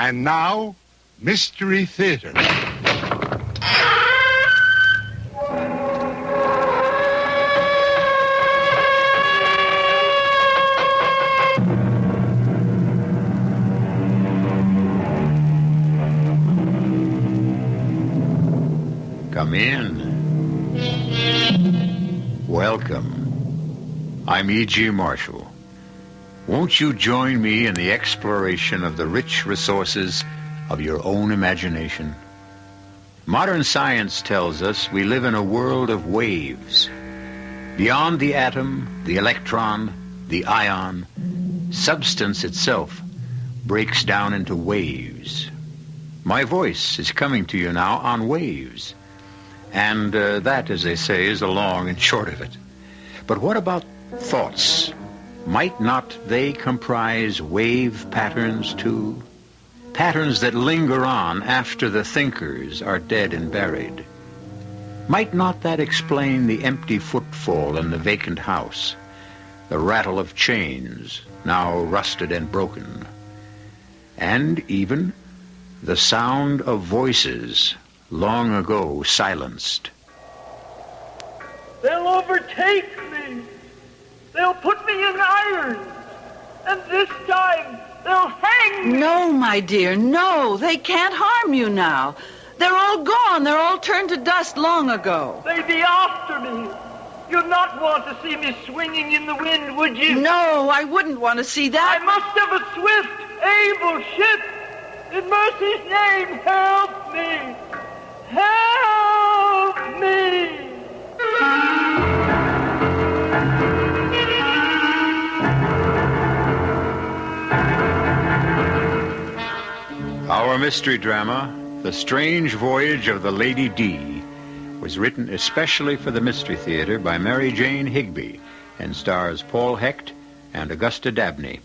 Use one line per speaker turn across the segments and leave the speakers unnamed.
And now, Mystery Theater.
Come in. Welcome. I'm E.G. Marshall. Won't you join me in the exploration of the rich resources of your own imagination? Modern science tells us we live in a world of waves. Beyond the atom, the electron, the ion, substance itself breaks down into waves. My voice is coming to you now on waves. And that, as they say, is the long and short of it. But what about thoughts? Might not they comprise wave patterns, too? Patterns that linger on after the thinkers are dead and buried. Might not that explain the empty footfall in the vacant house, the rattle of chains, now rusted and broken, and even the sound of voices long ago silenced?
They'll overtake me. They'll put me in irons. And this time, they'll hang me.
No, my dear, no. They can't harm you now. They're all gone. They're all turned to dust long ago.
They'd be after me. You'd not want to see me swinging in the wind, would you?
No, I wouldn't want to see that.
I must have a swift, able ship. In mercy's name, help me. Help me.
Our mystery drama, The Strange Voyage of the Lady D, was written especially for the Mystery Theater by Mary Jane Higby and stars Paul Hecht and Augusta Dabney.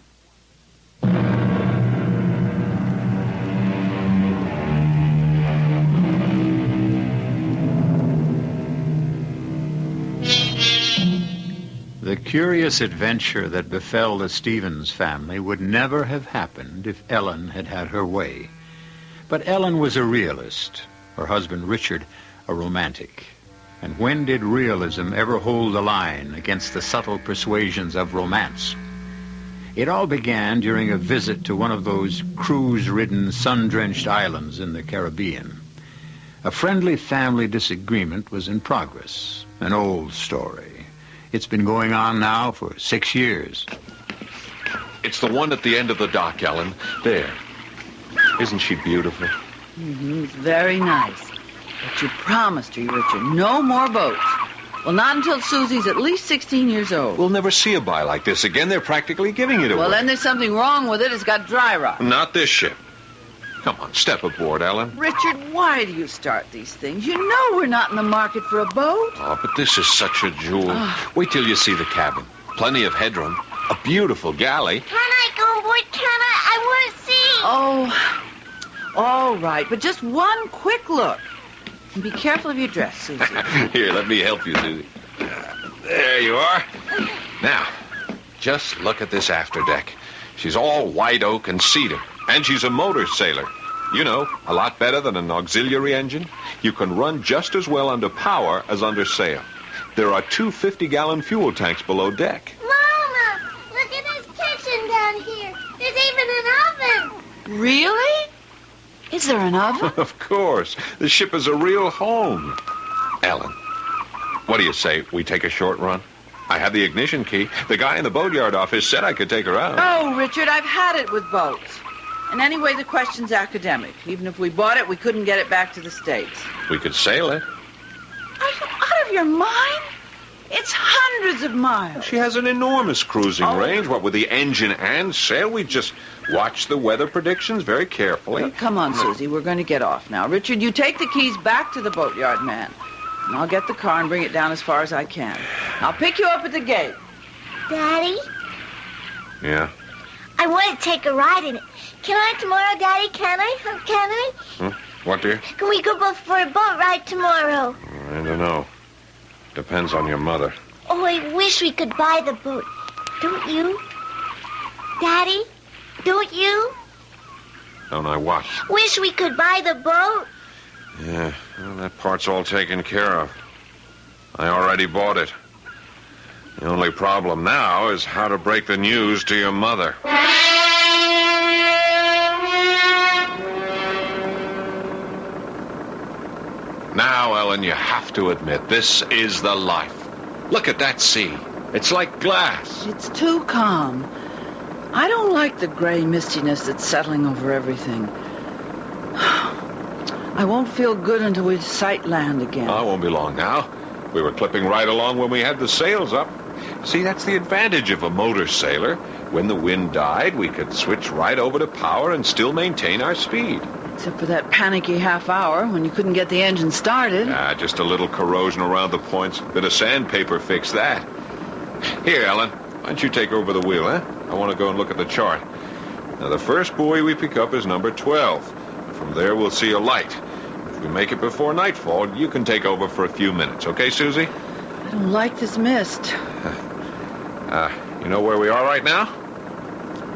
The curious adventure that befell the Stevens family would never have happened if Ellen had had her way. But Ellen was a realist, her husband Richard a romantic. And when did realism ever hold the line against the subtle persuasions of romance? It all began during a visit to one of those cruise-ridden, sun-drenched islands in the Caribbean. A friendly family disagreement was in progress, an old story. It's been going on now for 6 years.
It's the one at the end of the dock, Ellen. There. Isn't she beautiful?
Mm-hmm. Very nice. But you promised her, Richard, no more boats. Well, not until Susie's at least 16 years old.
We'll never see a buy like this again. They're practically giving it away.
Well, then there's something wrong with it. It's got dry rot.
Not this ship. Come on, step aboard, Ellen.
Richard, why do you start these things? You know we're not in the market for a boat.
Oh, but this is such a jewel. Wait till you see the cabin. Plenty of headroom. A beautiful galley.
Can I go aboard? Can I? I want to see.
Oh, all right. But just one quick look. And be careful of your dress, Susie.
Here, let me help you, Susie. There you are. Now, just look at this afterdeck. She's all white oak and cedar. And she's a motor sailor. You know, a lot better than an auxiliary engine. You can run just as well under power as under sail. There are 2 50-gallon fuel tanks below deck.
Mama, look at this kitchen down here. There's even an oven.
Really? Is there an oven?
Of course. The ship is a real home. Ellen, what do you say we take a short run? I have the ignition key. The guy in the boatyard office said I could take her out.
Oh, Richard, I've had it with boats. And anyway, the question's academic. Even if we bought it, we couldn't get it back to the States.
We could sail it.
Are you out of your mind? It's hundreds of miles.
She has an enormous cruising range. What with the engine and sail, we just watch the weather predictions very carefully.
Well, come on, Susie. We're going to get off now. Richard, you take the keys back to the boatyard man. And I'll get the car and bring it down as far as I can. I'll pick you up at the gate.
Daddy?
Yeah?
I want to take a ride in it. Can I tomorrow, Daddy? Can I? Can I?
What, dear?
Can we go for a boat ride tomorrow?
I don't know. Depends on your mother.
Oh, I wish we could buy the boat. Don't you? Daddy? Don't you?
Don't I what?
Wish we could buy the boat.
Yeah, well, that part's all taken care of. I already bought it. The only problem now is how to break the news to your mother. Now, Ellen, you have to admit, this is the life. Look at that sea. It's like glass.
It's too calm. I don't like the gray mistiness that's settling over everything. I won't feel good until we sight land again.
Oh, it won't be long now. We were clipping right along when we had the sails up. See, that's the advantage of a motor sailor. When the wind died, we could switch right over to power and still maintain our speed.
Except for that panicky half hour when you couldn't get the engine started.
Just a little corrosion around the points. Bit of sandpaper fixed that. Here, Ellen, why don't you take over the wheel, eh? I want to go and look at the chart. Now, the first buoy we pick up is number 12. From there, we'll see a light. If we make it before nightfall, you can take over for a few minutes, okay, Susie?
I don't like this mist.
You know where we are right now?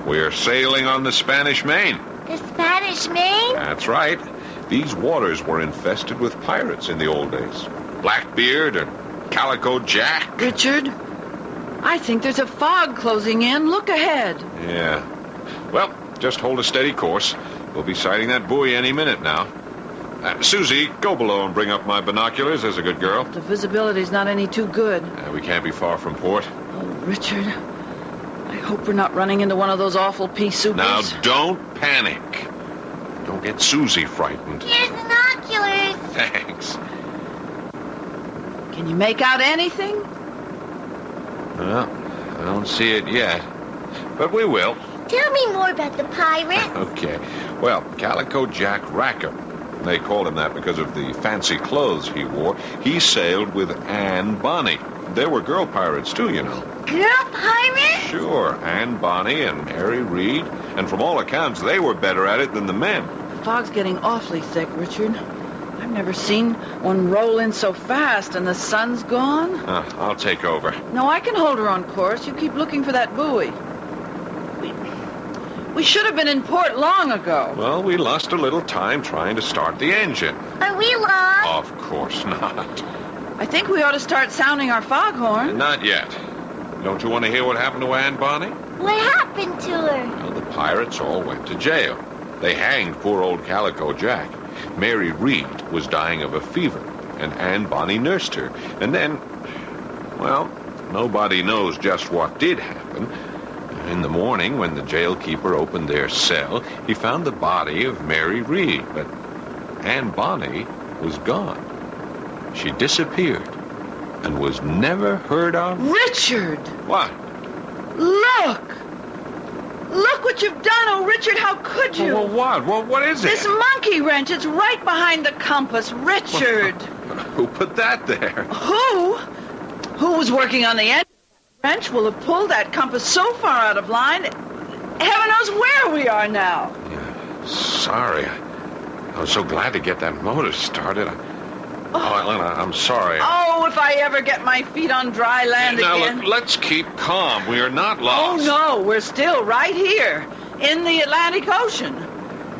We're sailing on the Spanish Main.
The Spanish Main?
That's right. These waters were infested with pirates in the old days. Blackbeard and Calico Jack.
Richard, I think there's a fog closing in. Look ahead.
Yeah. Well, just hold a steady course. We'll be sighting that buoy any minute now. Susie, go below and bring up my binoculars. There's a good girl.
The visibility's not any too good.
We can't be far from port.
Oh, Richard, I hope we're not running into one of those awful pea soups.
Now, don't panic. Don't get Susie frightened.
Here's binoculars.
Thanks.
Can you make out anything?
Well, I don't see it yet. But we will.
Tell me more about the pirate.
Okay. Well, Calico Jack Rackham. They called him that because of the fancy clothes he wore. He sailed with Anne Bonny. There were girl pirates, too, you know.
Girl pirate?
Sure. Anne Bonny and Mary Reed. And from all accounts, they were better at it than the men.
The fog's getting awfully thick, Richard. I've never seen one roll in so fast, and the sun's gone.
I'll take over.
No, I can hold her on course. You keep looking for that buoy. We should have been in port long ago.
Well, we lost a little time trying to start the engine.
Are we lost?
Of course not.
I think we ought to start sounding our foghorn.
Not yet. Don't you want to hear what happened to Anne Bonny?
What happened to her?
Well, the pirates all went to jail. They hanged poor old Calico Jack. Mary Reed was dying of a fever, and Anne Bonny nursed her. And then, well, nobody knows just what did happen. In the morning, when the jailkeeper opened their cell, he found the body of Mary Reed, but Anne Bonny was gone. She disappeared and was never heard of.
Richard!
What?
Look! Look what you've done, oh, Richard, how could you?
Well, what? Well, what is it?
This monkey wrench, it's right behind the compass. Richard!
Who put that there?
Who? Who was working on the end? Wrench will have pulled that compass so far out of line, heaven knows where we are now.
Yeah, sorry. I was so glad to get that motor started. Ellen, I'm sorry.
Oh, if I ever get my feet on dry land
now,
again.
Look, let's keep calm. We are not lost.
Oh, no, we're still right here in the Atlantic Ocean.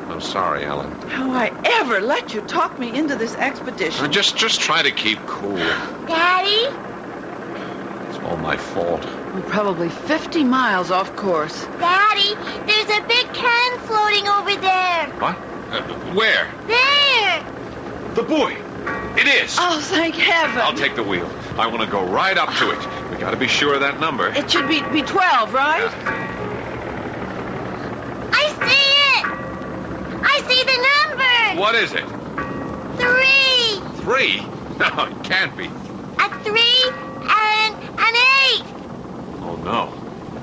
I'm sorry, Ellen.
How I ever let you talk me into this expedition.
Just try to keep cool.
Daddy?
It's all my fault.
We're probably 50 miles off course.
Daddy, there's a big can floating over there.
What? Where?
There.
The buoy. It is.
Oh, thank heaven.
I'll take the wheel. I want to go right up to it. We got to be sure of that number.
It should be 12, right?
I see it. I see the number.
What is it?
3.
3? No, it can't be.
A 3 and an 8.
Oh, no.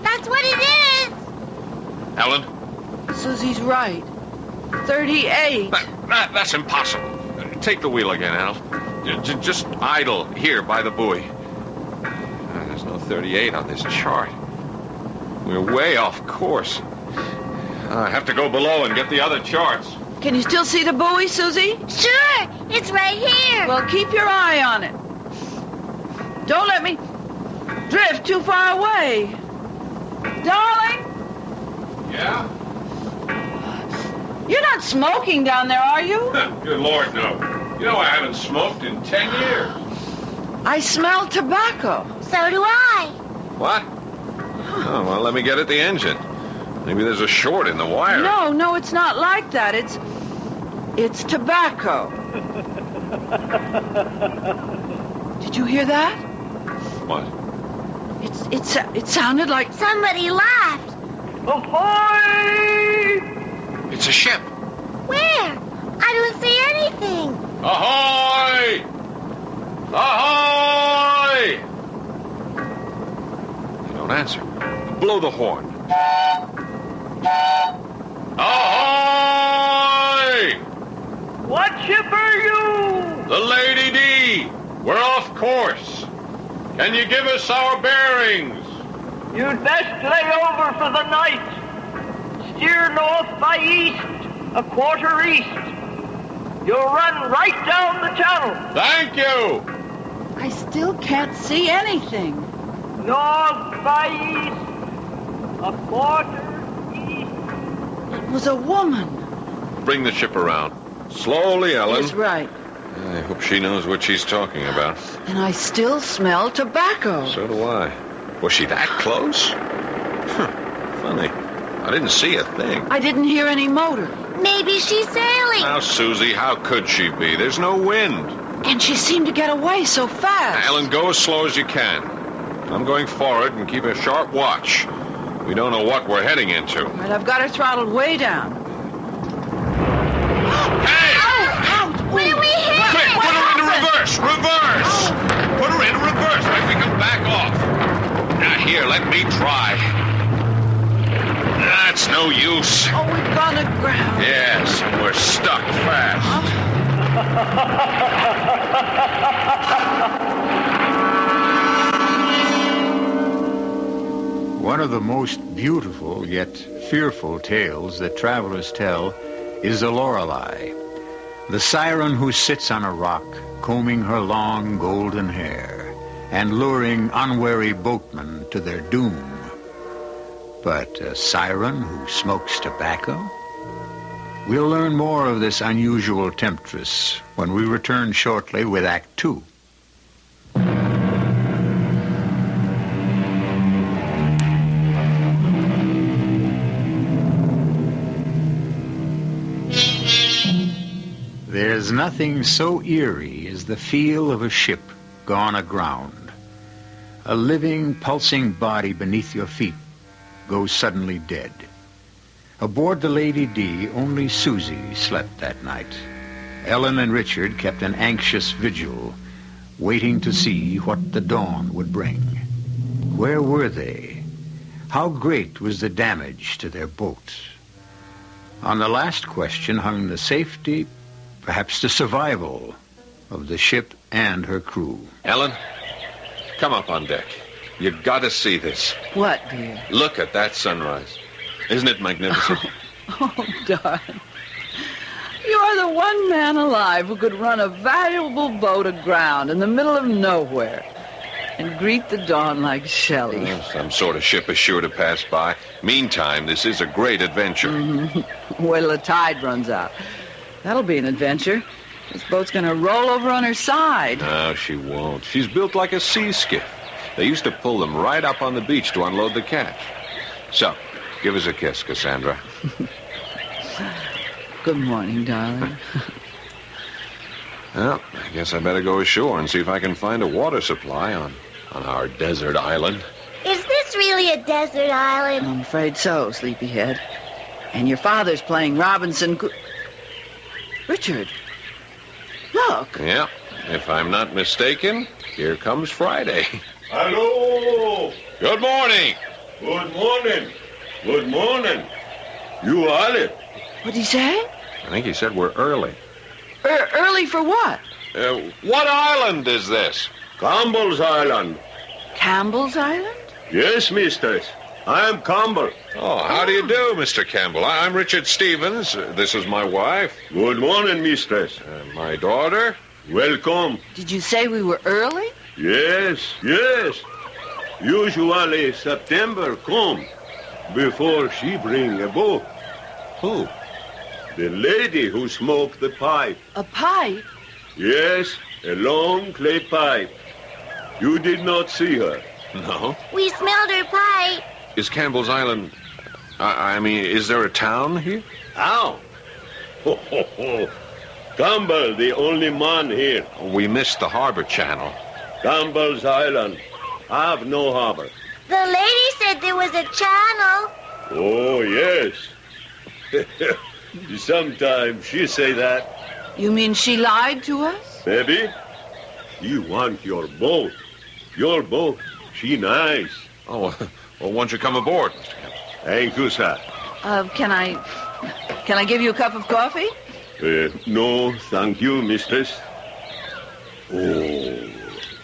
That's what it is.
Ellen?
Susie's right. 38.
That's impossible. Take the wheel again, Al. Just idle here by the buoy. There's no 38 on this chart. We're way off course. I have to go below and get the other charts.
Can you still see the buoy, Susie?
Sure. It's right here.
Well, keep your eye on it. Don't let me drift too far away. Darling,
Yeah?
you not smoking down there, are you?
Good Lord, no. You know I haven't smoked in 10 years.
I smell tobacco.
So do I.
What? Oh, well, let me get at the engine. Maybe there's a short in the wire.
No, it's not like that. It's tobacco. Did you hear that?
What?
It sounded like...
Somebody laughed.
Ahoy!
It's a ship.
Where? I don't see anything.
Ahoy! Ahoy! They don't answer. Blow the horn. Ahoy!
What ship are you?
The Lady D. We're off course. Can you give us our bearings?
You'd best lay over for the night. Steer north by east, a quarter east. You'll run right down the channel.
Thank you.
I still can't see anything.
North by east, a quarter east.
It was a woman.
Bring the ship around. Slowly, Ellen.
That's right.
I hope she knows what she's talking about.
And I still smell tobacco.
So do I. Was she that close? Funny. I didn't see a thing.
I didn't hear any motor.
Maybe she's sailing.
Now, Susie, how could she be? There's no wind.
And she seemed to get away so fast.
Ellen, go as slow as you can. I'm going forward and keep a sharp watch. We don't know what we're heading into.
Right, I've got her throttled way down.
Hey!
Ouch!
Where are we headed?
Quick, put her into reverse! Reverse! Put her into reverse. Right, we can back off. Now, here, let me try. That's no use.
Oh, we've gone aground.
Yes, and we're stuck fast.
One of the most beautiful yet fearful tales that travelers tell is the Lorelei, the siren who sits on a rock, combing her long golden hair and luring unwary boatmen to their doom. But a siren who smokes tobacco? We'll learn more of this unusual temptress when we return shortly with Act 2. There's nothing so eerie as the feel of a ship gone aground. A living, pulsing body beneath your feet goes suddenly dead. Aboard the Lady D, only Susie slept that night. Ellen and Richard kept an anxious vigil, waiting to see what the dawn would bring. Where were they? How great was the damage to their boat? On the last question hung the safety, perhaps the survival, of the ship and her crew.
Ellen, come up on deck. You've got to see this.
What, dear?
Look at that sunrise. Isn't it magnificent?
Oh, darling. You are the one man alive who could run a valuable boat aground in the middle of nowhere and greet the dawn like Shelley.
Well, some sort of ship is sure to pass by. Meantime, this is a great adventure.
Wait till the tide runs out. That'll be an adventure. This boat's going to roll over on her side.
No, she won't. She's built like a sea skiff. They used to pull them right up on the beach to unload the catch. So, give us a kiss, Cassandra.
Good morning, darling.
Well, I guess I better go ashore and see if I can find a water supply on our desert island.
Is this really a desert island?
I'm afraid so, sleepyhead. And your father's playing Robinson... Richard, look.
Yeah, if I'm not mistaken, here comes Friday.
Hello.
Good morning.
Good morning. Good morning. You Alec?
What'd he say?
I think he said we're early.
Early for what?
What island is this?
Campbell's Island.
Campbell's Island?
Yes, mistress. I am Campbell.
Oh, how do you do, Mr. Campbell? I'm Richard Stevens. This is my wife.
Good morning, mistress.
My daughter.
Welcome.
Did you say we were early?
Yes, yes. Usually September come before she bring a boat.
Who?
The lady who smoked the pipe.
A pipe?
Yes, a long clay pipe. You did not see her.
No.
We smelled her pipe.
Is Campbell's Island... I mean, is there a town here?
How? Ho, ho, ho. Campbell, the only man here.
We missed the harbor channel.
Campbell's Island. Have no harbor.
The lady said there was a channel.
Oh, yes. Sometimes she say that.
You mean she lied to us?
Maybe. You want your boat. Your boat. She nice.
Oh, well, won't you come aboard, Mr. Campbell?
Thank you, sir.
Can I give you a cup of coffee?
No, thank you, mistress. Oh,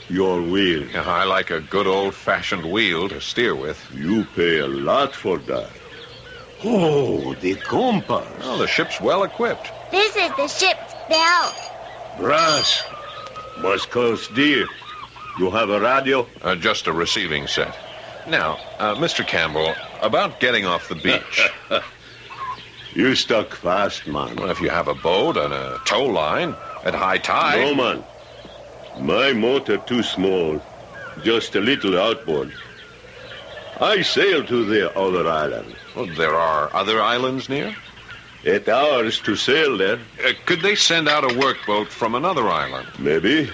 your wheel.
Yeah, I like a good old-fashioned wheel to steer with.
You pay a lot for that. Oh, the compass.
Well, the ship's well equipped.
This is the ship's bell.
Brass. Must cost dear. You have a radio?
Just a receiving set. Now, Mr. Campbell, about getting off the beach.
You stuck fast, man.
Well, if you have a boat and a tow line at high tide...
No, man. My motor too small. Just a little outboard. I sail to the other island.
Well, there are other islands near?
8 hours to sail there.
Could they send out a workboat from another island?
Maybe.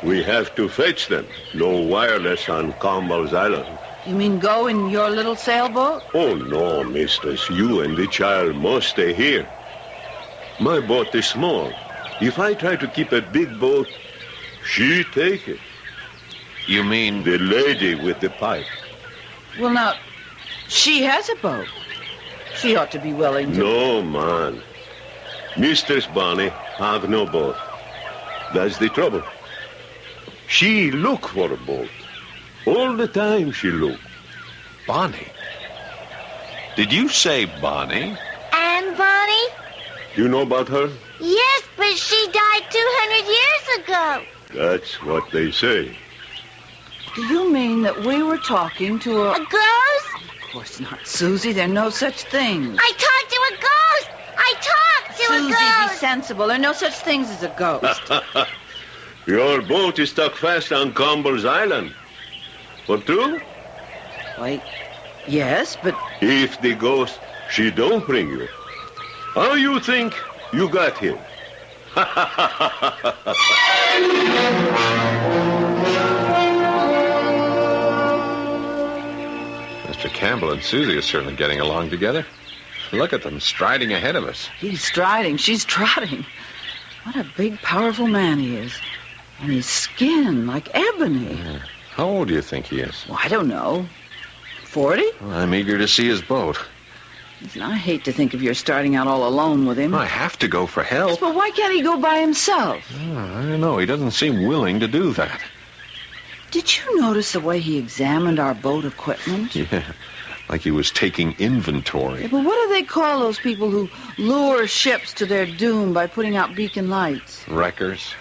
We have to fetch them. No wireless on Campbell's Island.
You mean go in your little sailboat?
Oh, no, mistress. You and the child must stay here. My boat is small. If I try to keep a big boat, she take it.
You mean...
The lady with the pipe.
Well, now, she has a boat. She ought to be willing to...
No, man. Mistress Bonnie have no boat. That's the trouble. She look for a boat. All the time she look.
Bonnie? Did you say Bonnie?
And Bonnie?
You know about her?
Yes, but she died 200 years ago.
That's what they say.
Do you mean that we were talking to a...
A ghost?
Of course not, Susie. There are no such things.
I talked to a ghost. I talked to
Susie,
a
be
ghost.
sensible. There are no such things as a ghost.
Your boat is stuck fast on Campbell's Island. For true?
Wait. Yes, but...
If the ghost, she don't bring you. How you think you got here?
Mr. Campbell and Susie are certainly getting along together. Look at them, striding ahead of us.
He's striding. She's trotting. What a big, powerful man he is. And his skin, like ebony.
Yeah. How old do you think he is?
Well, I don't know. 40?
Well, I'm eager to see his boat.
Listen, I hate to think of your starting out all alone with him.
I have to go for help.
But why can't he go by himself?
I don't know. He doesn't seem willing to do that.
Did you notice the way he examined our boat equipment?
Yeah, like he was taking inventory.
Yeah, but what do they call those people who lure ships to their doom by putting out beacon lights?
Wreckers?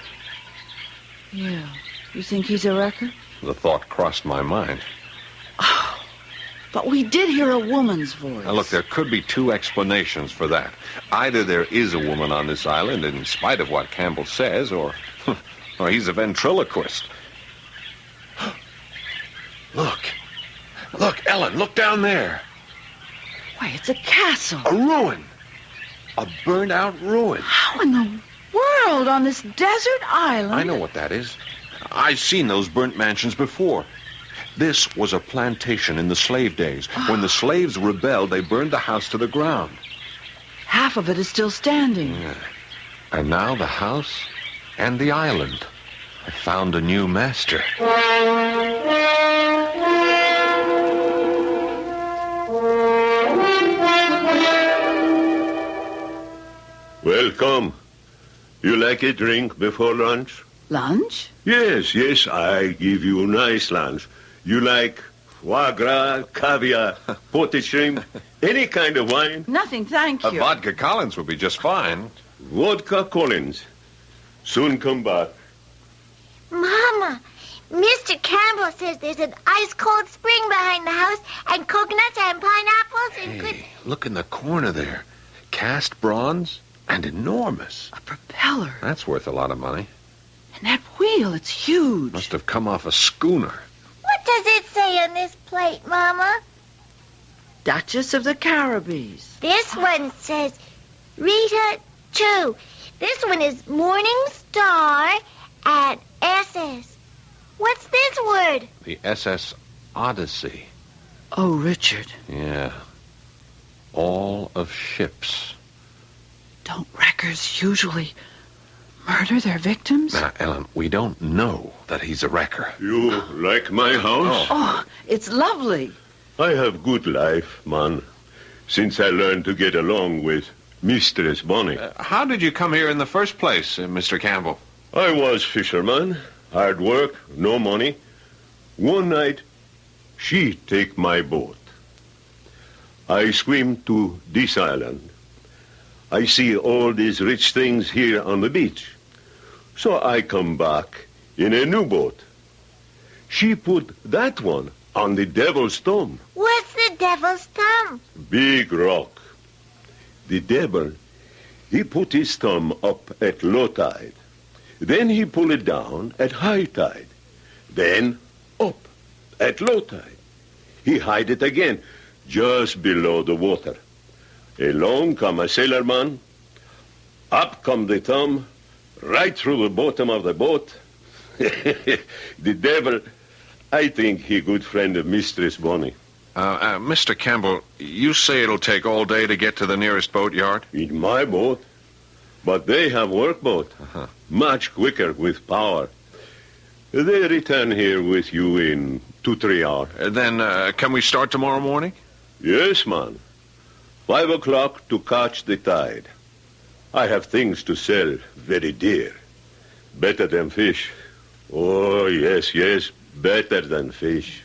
Yeah. You think he's a wrecker?
The thought crossed my mind.
Oh, but we did hear a woman's voice.
Now, look, there could be two explanations for that. Either there is a woman on this island, in spite of what Campbell says, or he's a ventriloquist. Look, Ellen, look down there.
Why, it's a castle.
A ruin. A burned-out ruin.
How in the world on this desert island?
I know what that is. I've seen those burnt mansions before. This was a plantation in the slave days. When the slaves rebelled, they burned the house to the ground.
Half of it is still standing.
Yeah. And now the house and the island have found a new master.
Welcome. You like a drink before lunch?
Lunch?
Yes, I give you nice lunch. You like foie gras, caviar, potted shrimp, any kind of wine?
Nothing, thank
A
you.
vodka Collins would be just fine.
Vodka Collins. Soon come back.
Mama, Mr. Campbell says there's an ice-cold spring behind the house and coconuts and pineapples and good...
Hey, look in the corner there. cast bronze and enormous.
A propeller.
That's worth a lot of money.
And that wheel, it's huge.
Must have come off a schooner.
What does it say on this plate, Mama?
Duchess of the Caribbees.
This one says Rita 2. This one is Morning Star at SS. What's this word?
The SS Odyssey.
Oh, Richard.
Yeah. All of ships.
Don't wreckers usually murder their victims?
Now, Ellen, we don't know that he's a wrecker.
You like my house?
Oh, it's lovely.
I have good life, man, since I learned to get along with Mistress Bonnie.
How did you come here in the first place, Mr. Campbell?
I was fisherman, hard work, no money. One night, she take my boat. I swim to this island. I see all these rich things here on the beach. So I come back in a new boat. She put that one on the devil's thumb.
What's the devil's thumb?
Big rock. The devil, he put his thumb up at low tide. Then he pull it down at high tide. Then up at low tide. He hide it again, just below the water. Along come a sailorman. Up come the thumb, right through the bottom of the boat. The devil, I think he good friend of Mistress Bonnie.
Mr. Campbell, you say it'll take all day to get to the nearest boatyard?
In my boat. But they have workboat. Much quicker with power. They return here with you in 2-3 hours.
Then can we start tomorrow morning?
Yes, man. 5 o'clock to catch the tide. I have things to sell very dear. Better than fish. Oh, yes, yes, better than fish.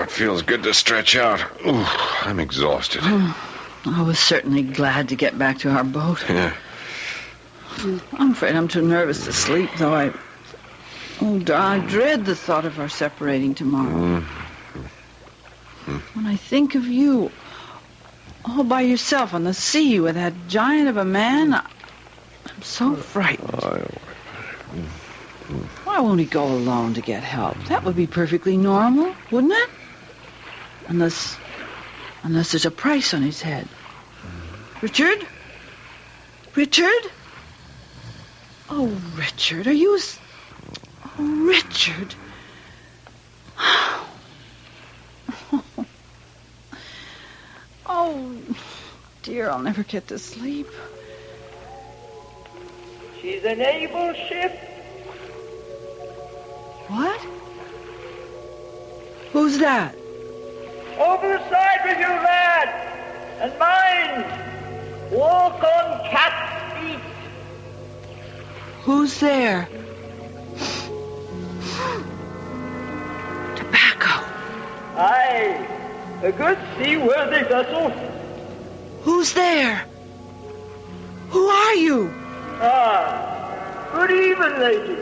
It feels good to stretch out. Ooh, I'm exhausted.
I was certainly glad to get back to our boat.
Yeah.
I'm afraid I'm too nervous to sleep, though I dread the thought of our separating tomorrow. When I think of you, all by yourself on the sea with that giant of a man, I'm so frightened. Why won't he go alone to get help? That would be perfectly normal, wouldn't it? Unless there's a price on his head. Richard? Richard? Oh, Richard, are you... Oh, Richard. Oh, dear, I'll never get to sleep.
She's a naval ship.
What? Who's that?
Over the side with you, lad. And mind, walk on cat's feet.
Who's there? Tobacco.
Aye, a good seaworthy vessel.
Who's there? Who are you?
Good evening, lady.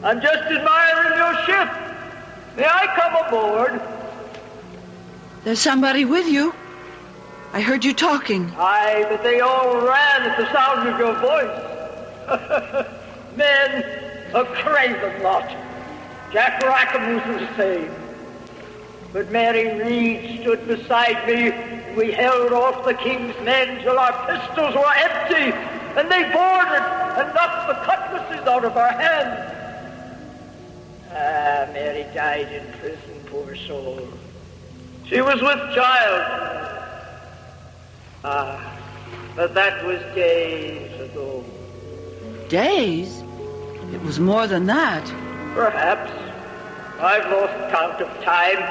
I'm just admiring your ship. May I come aboard?
There's somebody with you. I heard you talking.
Aye, but they all ran at the sound of your voice. Men, a craven lot. Jack Rackham was the same. But Mary Reed stood beside me. We held off the king's men till our pistols were empty, and they boarded and knocked the cutlasses out of our hands. Mary died in prison, poor soul. She was with child. But that was days ago.
Days? It was more than that.
Perhaps. I've lost count of time.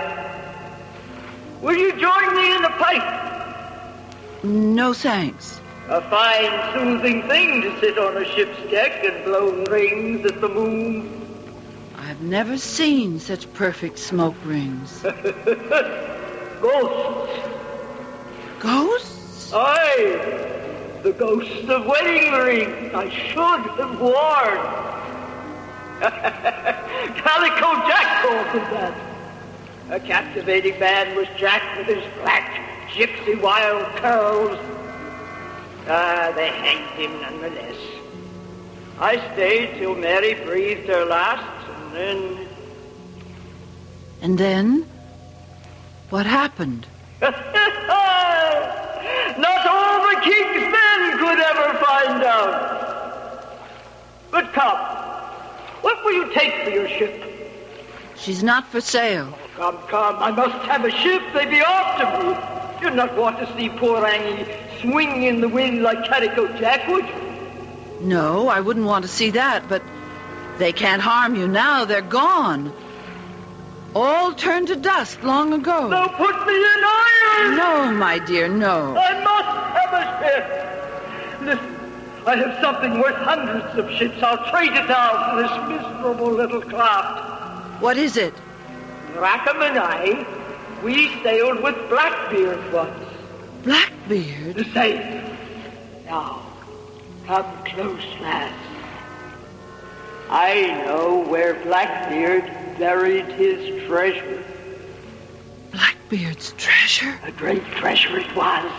Will you join me in the pipe?
No, thanks.
A fine, soothing thing to sit on a ship's deck and blow rings at the moon.
I've never seen such perfect smoke rings.
Ghosts.
Ghosts?
Aye, the ghosts of wedding rings I should have worn. Calico Jack called him that. A captivating man was Jack with his black, gypsy wild curls. They hanged him nonetheless. I stayed till Mary breathed her last, and then...
And then? What happened?
Not all the king's men could ever find out. But come, what will you take for your ship?
She's not for sale.
Come, I must have a ship. They be after me. You'd not want to see poor Angie swing in the wind like Calico Jack, would you?
No, I wouldn't want to see that, but they can't harm you now. They're gone. All turned to dust long ago.
Now put me in irons!
No, my dear, no.
I must have a ship. Listen, I have something worth hundreds of ships. I'll trade it out for this miserable little craft.
What is it?
Rackham and I, we sailed with Blackbeard once.
Blackbeard?
The same. Now, come close, lass. I know where Blackbeard buried his treasure.
Blackbeard's treasure?
A great treasure it was.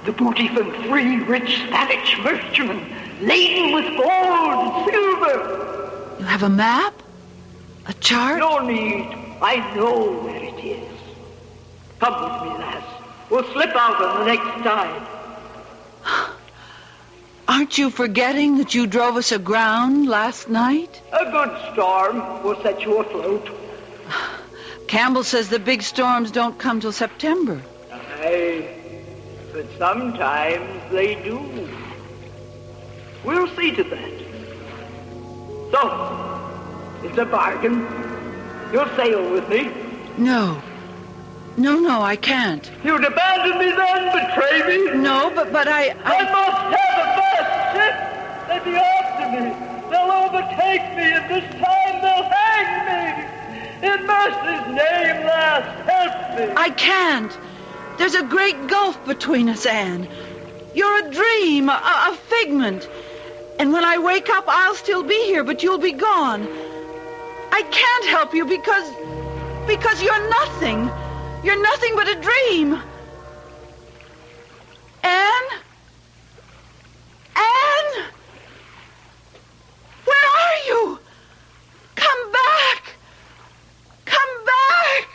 The booty from 3 rich Spanish merchantmen, laden with gold and silver.
You have a map? A chart?
No need. I know where it is. Come with me, lass. We'll slip out on the next tide.
Aren't you forgetting that you drove us aground last night?
A good storm will set you afloat.
Campbell says the big storms don't come till September.
Aye, but sometimes they do. We'll see to that. So, it's a bargain. You'll sail with me.
No, I can't.
You'd abandon me then, betray me?
No, but I
must have a fast ship. They be after me. They'll overtake me, and this time they'll hang me. In mercy's name, lass, help me.
I can't. There's a great gulf between us, Anne. You're a dream, a figment. And when I wake up, I'll still be here, but you'll be gone. I can't help you because you're nothing. You're nothing but a dream. Anne? Anne? Where are you? Come back. Come back.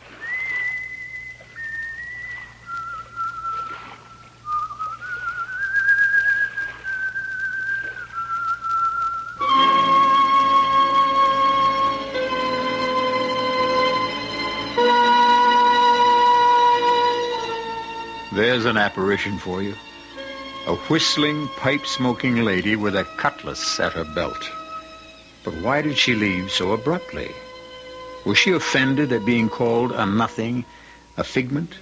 There's an apparition for you. A whistling, pipe-smoking lady with a cutlass at her belt. But why did she leave so abruptly? Was she offended at being called a nothing, a figment?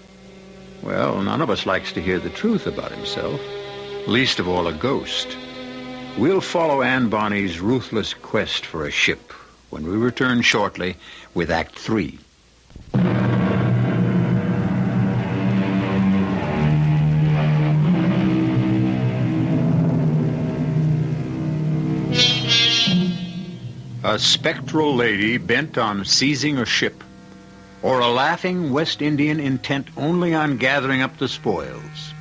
Well, none of us likes to hear the truth about himself, least of all a ghost. We'll follow Anne Bonny's ruthless quest for a ship when we return shortly with Act 3. A spectral lady bent on seizing a ship, or a laughing West Indian intent only on gathering up the spoils.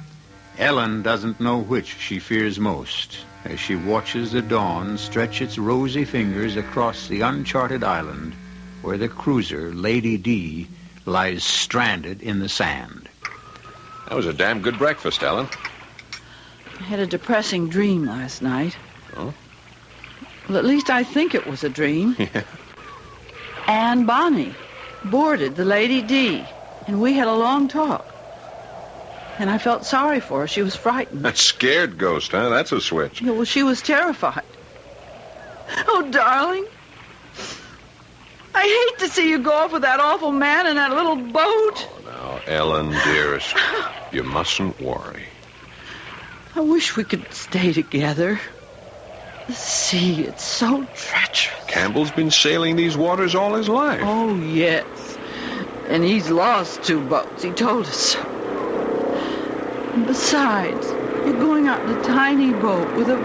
Ellen doesn't know which she fears most as she watches the dawn stretch its rosy fingers across the uncharted island where the cruiser Lady D lies stranded in the sand.
That was a damn good breakfast, Ellen.
I had a depressing dream last night.
Oh?
Well, at least I think it was a dream.
Yeah.
Anne Bonny boarded the Lady D, and we had a long talk. And I felt sorry for her. She was frightened.
That scared ghost, huh? That's a switch.
Yeah, well, she was terrified. Oh, darling. I hate to see you go off with that awful man in that little boat.
Oh, now, Ellen, dearest, you mustn't worry.
I wish we could stay together. The sea, it's so treacherous.
Campbell's been sailing these waters all his life.
Oh, yes. And he's lost 2 boats. He told us so. And besides, You're going out in a tiny boat with a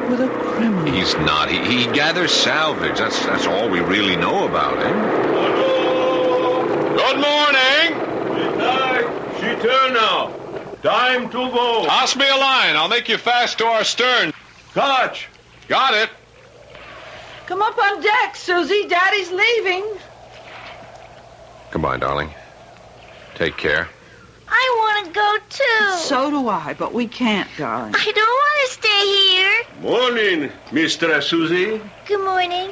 criminal.
He's not. He gathers salvage. That's all we really know about him. Good morning.
She turn now. Time to go.
Toss me a line. I'll make you fast to our stern.
Catch.
Got it.
Come up on deck, Susie. Daddy's leaving.
Goodbye, darling. Take care.
I want to go, too.
So do I, but we can't, darling.
I don't want to stay here.
Morning, Mr. Susie.
Good morning.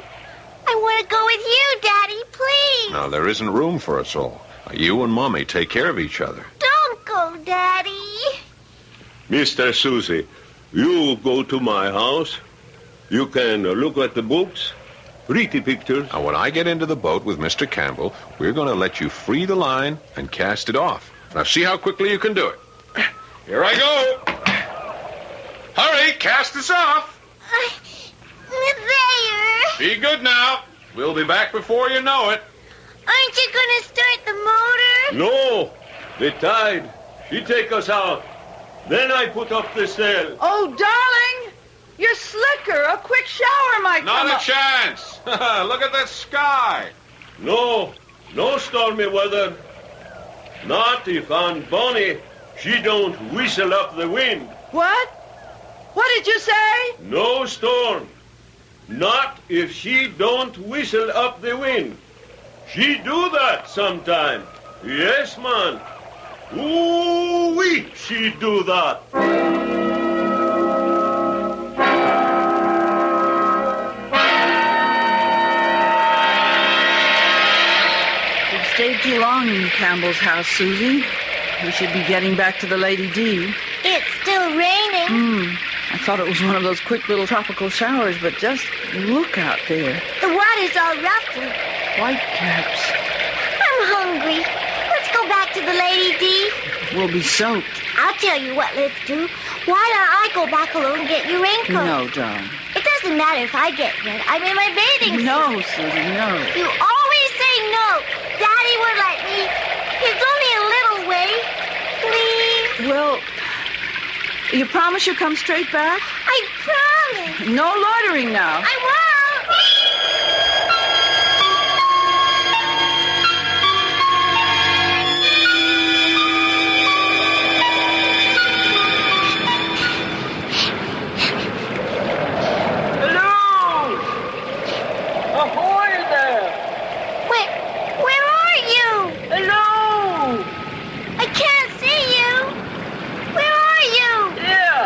I want to go with you, Daddy, please.
Now, there isn't room for us all. You and Mommy take care of each other.
Don't go, Daddy.
Mr. Susie, you go to my house. You can look at the books, pretty pictures.
Now, when I get into the boat with Mr. Campbell, we're going to let you free the line and cast it off. Now, see how quickly you can do it. Here I go. Hurry, cast us off.
There.
Be good now. We'll be back before you know it.
Aren't you going to start the motor?
No, the tide. She take us out. Then I put up the sail.
Oh, darling, you're slicker. A quick shower might
Not
come
a
up.
chance. Look at that sky.
No stormy weather. Not if Aunt Bonnie, she don't whistle up the wind.
What? What did you say?
No storm. Not if she don't whistle up the wind. She do that sometime. Yes, man. Ooh-wee, she do that.
You've stayed too long in Campbell's house, Susie. We should be getting back to the Lady D.
It's still raining.
I thought it was one of those quick little tropical showers, but just look out there.
The water's all ruffled.
White caps.
I'm hungry. Let's go back to the Lady D.
We'll be soaked.
I'll tell you what let's do. Why don't I go back alone and get your raincoat?
No, darling.
It doesn't matter if I get wet. I'm in my bathing suit.
No, Susie, no.
You always say no. Daddy would let me. It's only a little way. Please.
Well, you promise you'll come straight back?
I promise.
No loitering now.
I won't.
Hello! Ahoy there!
Where are you?
Hello!
I can't see you. Where are you?
Here!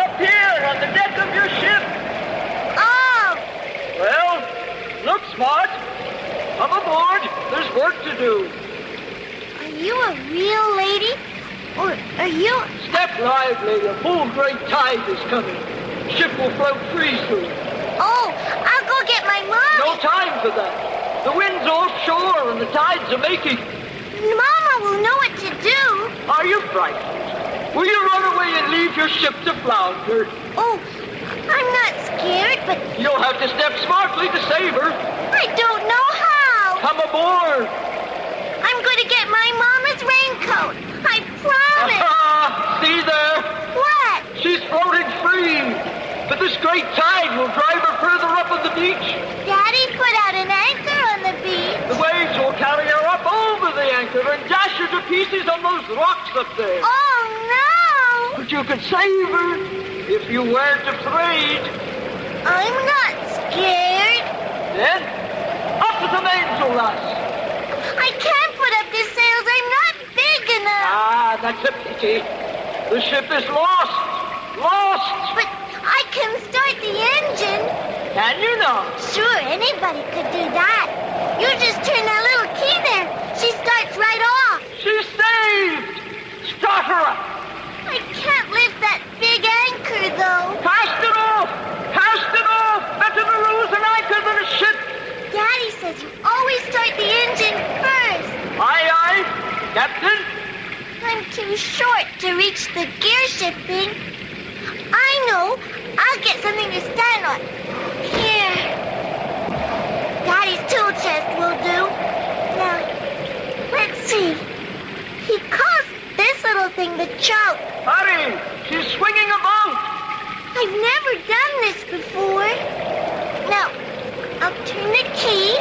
Up here on the deck of your ship!
Oh,
Well, look smart. Come aboard. There's work to do.
are you a real lady? Or are you...
Step lively. A full great tide is coming. Ship will float free soon.
Oh, I'll go get my mom.
No time for that. The wind's offshore and the tides are making.
Mama will know what to do.
Are you frightened? Will you run away and leave your ship to flounder?
Oh, I'm not scared, but
You'll have to step smartly to save her.
I don't know how.
Come aboard.
I'm going to get my mama's raincoat. I promise.
Aha! See there?
What?
She's floating free. But this great tide will drive her further up on the beach.
Daddy put out an anchor on the beach.
The waves will carry her up over the anchor and dash her to pieces on those rocks up there.
Oh, no.
But you could save her if you weren't afraid.
I'm not scared.
Then, up to the mainsail, lass.
I can't put up the sails. I'm not big enough.
Ah, that's a pity. The ship is lost. Lost.
But I can start the engine.
Can you now?
Sure, anybody could do that. You just turn that little key there. She starts right off.
She's saved. Start her up.
I can't lift that big anchor, though.
Cast it off. Cast it off. Better to lose an anchor than a ship.
Daddy says you always start the engine first.
Aye, aye. Captain.
I'm too short to reach the gear shifting. I know. I'll get something to stand on. Here. Daddy's tool chest will do. Now, let's see. He calls this little thing the choke.
Hurry. She's swinging above.
I've never done this before. Now, I'll turn the key.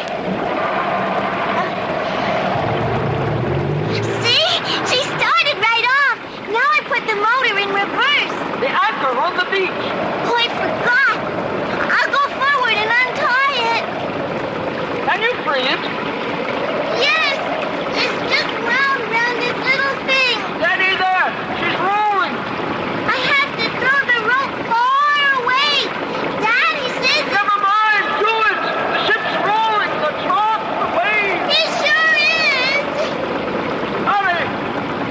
See? She started right off. Now I put the motor in reverse.
The anchor on the beach.
Oh, I forgot. I'll go forward and untie it.
Can you free it?
Yes. It's just round this little thing.
Steady there. She's rolling.
I have to throw the rope far away. Daddy says...
Never mind. Do it. The ship's rolling. The trough, the waves.
It sure is.
Hurry.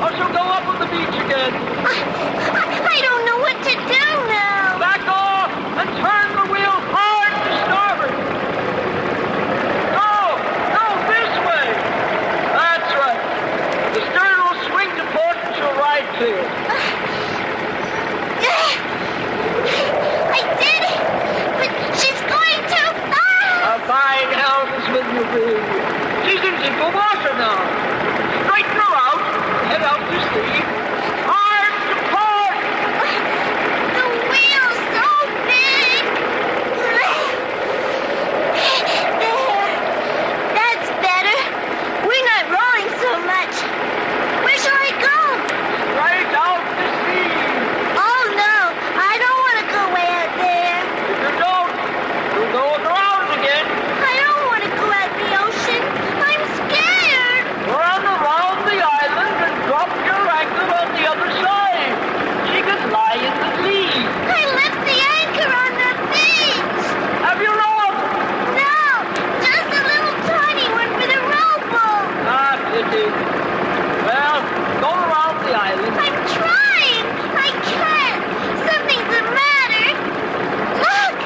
Or she'll go up on the beach again.
I don't know what to do now.
Back off and turn the wheel hard to starboard. No, this way. That's right. The stern will swing to port and she'll ride clear.
I did it. But she's going too fast.
A fine helmsman you be. She's in deeper water now. Straighten her out. Head out to sea. Hard to port.
The wheel's so big. There. That's better. We're not rolling so much. Where shall I go?
Right out to sea.
Oh, no. I don't want to go way out there.
If you don't, you'll go aground again.
I don't want to go out the ocean. I'm scared.
Run around the island and drop your anchor on the other side. She can lie in the lee.
I left the anchor on the beach.
Have you rowed?
No, just a little tiny one for the rowboat.
Ah, pity. Well, go around the island.
I'm trying. I can't. Something's the matter. Look!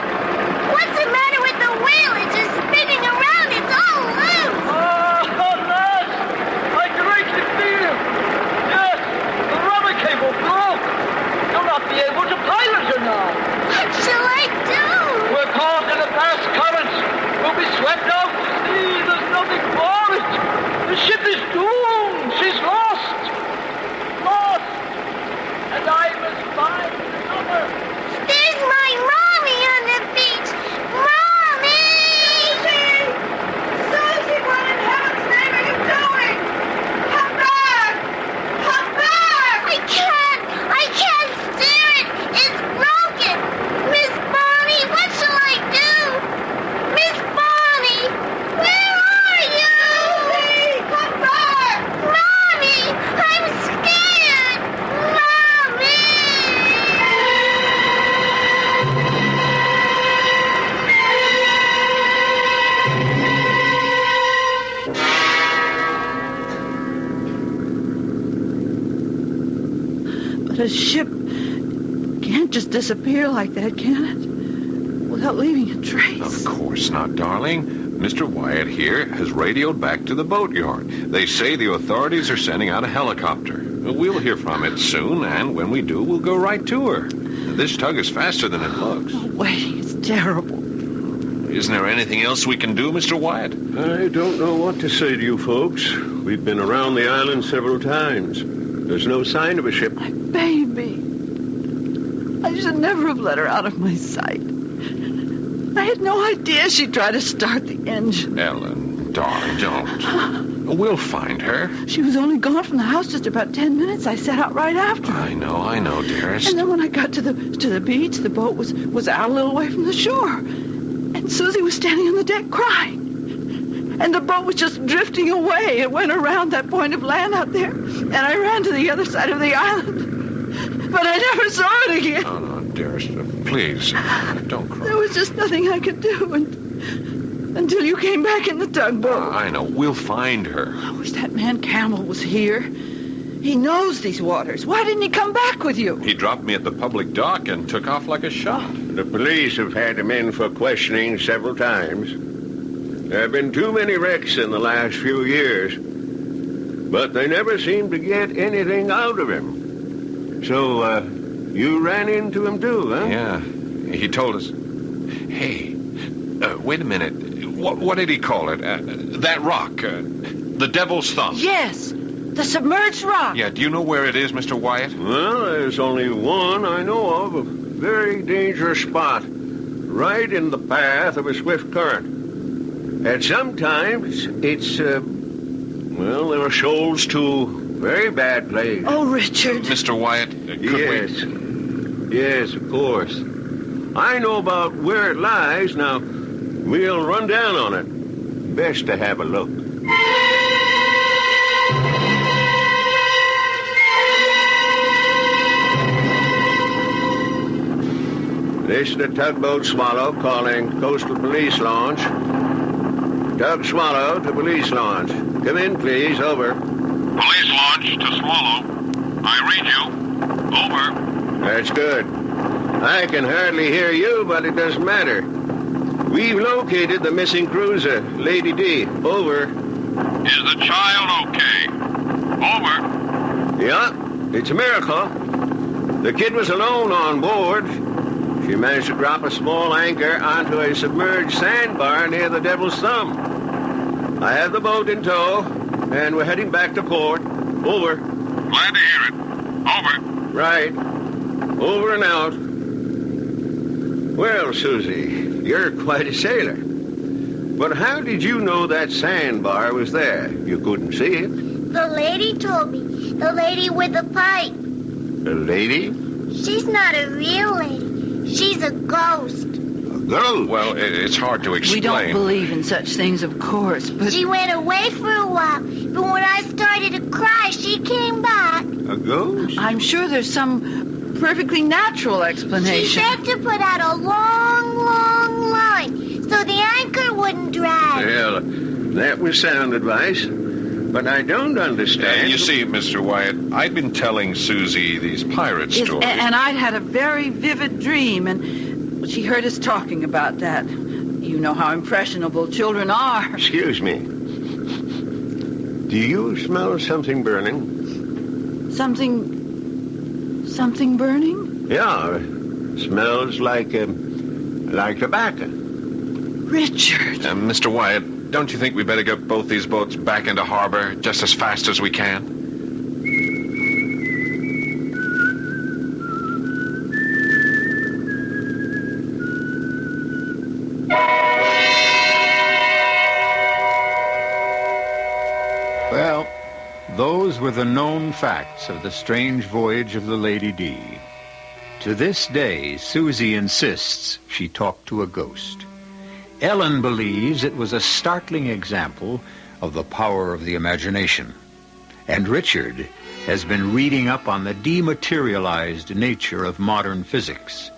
What's the matter with the wheel? It's just spinning around. It's all loose.
Oh, lads! I greatly feel. Yes, the rubber cable broke. You'll not be able to pilot her now.
What shall I do?
We're caught in a fast current. We'll be swept out to sea. There's nothing for it. The ship is doomed. She's lost. Lost. And I must find another.
There's my mommy on the beach. Mommy! Susie, what in heaven's name are you doing? Come back! Come back! I can't steer it. It's broken. Miss Bonnie, what shall I do? Miss Bonnie, where are you? Susie, come back! Mommy, I'm scared. Mommy!
But a ship can't just disappear like that, can it? Without leaving a trace.
Of course not, darling. Mr. Wyatt here has radioed back to the boatyard. They say the authorities are sending out a helicopter. We'll hear from it soon, and when we do, we'll go right to her. This tug is faster than it looks.
Oh, waiting is terrible.
Isn't there anything else we can do, Mr. Wyatt?
I don't know what to say to you folks. We've been around the island several times. There's no sign of a ship.
My baby. I should never have let her out of my sight. I had no idea she'd try to start the engine.
Ellen, darling, don't. We'll find her.
She was only gone from the house just about 10 minutes. I set out right after her.
I know, dearest.
And then when I got to the beach, the boat was out a little way from the shore. And Susie was standing on the deck crying. And the boat was just drifting away. It went around that point of land out there. And I ran to the other side of the island. But I never saw it again.
No, dearest, please, don't cry.
There was just nothing I could do until you came back in the tugboat.
I know. We'll find her.
I wish that man Campbell was here. He knows these waters. Why didn't he come back with you?
He dropped me at the public dock and took off like a shot.
The police have had him in for questioning several times. There have been too many wrecks in the last few years, but they never seem to get anything out of him. So, you ran into him too, huh?
Yeah, he told us. Hey, wait a minute. What did he call it? That rock, the Devil's Thumb.
Yes, the submerged rock.
Yeah, do you know where it is, Mr. Wyatt?
Well, there's only one I know of. very dangerous spot, right in the path of a swift current. And sometimes it's, there are shoals to very bad place.
Oh, Richard.
Mr. Wyatt, could we...
Yes, of course. I know about where it lies. Now, we'll run down on it. Best to have a look. This is the tugboat Swallow calling Coastal Police Launch. Tug Swallow to Police Launch. Come in, please. Over.
Police launch to Swallow. I read you. Over.
That's good. I can hardly hear you, but it doesn't matter. We've located the missing cruiser, Lady D. Over.
Is the child okay? Over.
Yeah, it's a miracle. The kid was alone on board. She managed to drop a small anchor onto a submerged sandbar near the Devil's Thumb. I have the boat in tow, and we're heading back to port. Over.
Glad to hear it. Over.
Right. Over and out. Well, Susie, you're quite a sailor. But how did you know that sandbar was there? You couldn't see it.
The lady told me. The lady with the pipe.
The lady?
She's not a real lady. She's a ghost.
A ghost?
Well, it's hard to explain.
We don't believe in such things, of course, but...
She went away for a while, but when I started to cry, she came back.
A ghost?
I'm sure there's some perfectly natural
She
explanation.
said to put out a long, long line so the anchor wouldn't drag.
Well, that was sound advice. But I don't understand.
You see, Mr. Wyatt, I'd been telling Susie these pirate stories.
And I'd had a very vivid dream, and she heard us talking about that. You know how impressionable children are.
Excuse me. Do you smell something burning?
Something burning?
Yeah. Smells like tobacco.
Richard.
Mr. Wyatt, don't you think we better get both these boats back into harbor just as fast as we can?
Well, those were the known facts of the strange voyage of the Lady D. To this day, Susie insists she talked to a ghost. Ellen believes it was a startling example of the power of the imagination. And Richard has been reading up on the dematerialized nature of modern physics.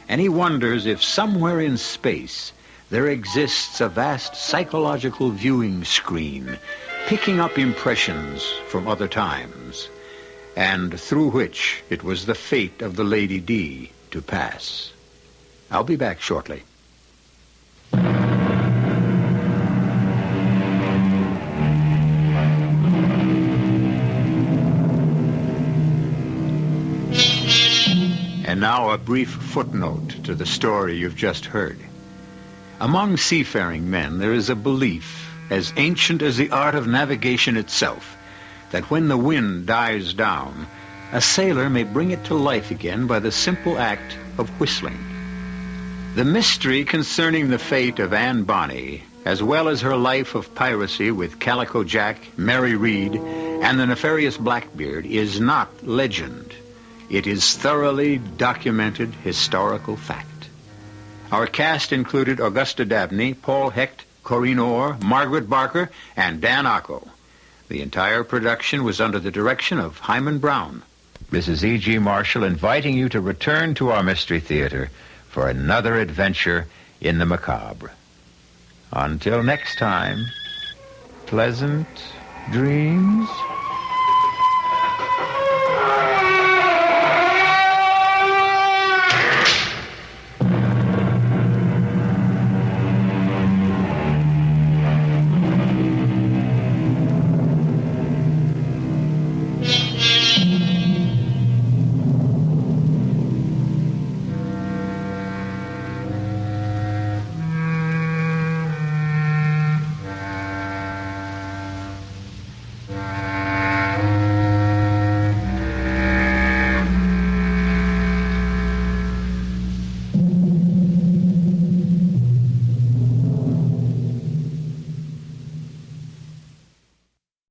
And he wonders if somewhere in space there exists a vast psychological viewing screen picking up impressions from other times, and through which it was the fate of the Lady D to pass. I'll be back shortly. And now a brief footnote to the story you've just heard. Among seafaring men, there is a belief, as ancient as the art of navigation itself, that when the wind dies down, a sailor may bring it to life again by the simple act of whistling. The mystery concerning the fate of Anne Bonny, as well as her life of piracy with Calico Jack, Mary Read, and the nefarious Blackbeard, is not legend. It is thoroughly documented historical fact. Our cast included Augusta Dabney, Paul Hecht, Corrine Orr, Margaret Barker, and Dan Ocko. The entire production was under the direction of Hyman Brown. This is E.G. Marshall inviting you to return to our Mystery Theater for another adventure in the macabre. Until next time, pleasant dreams.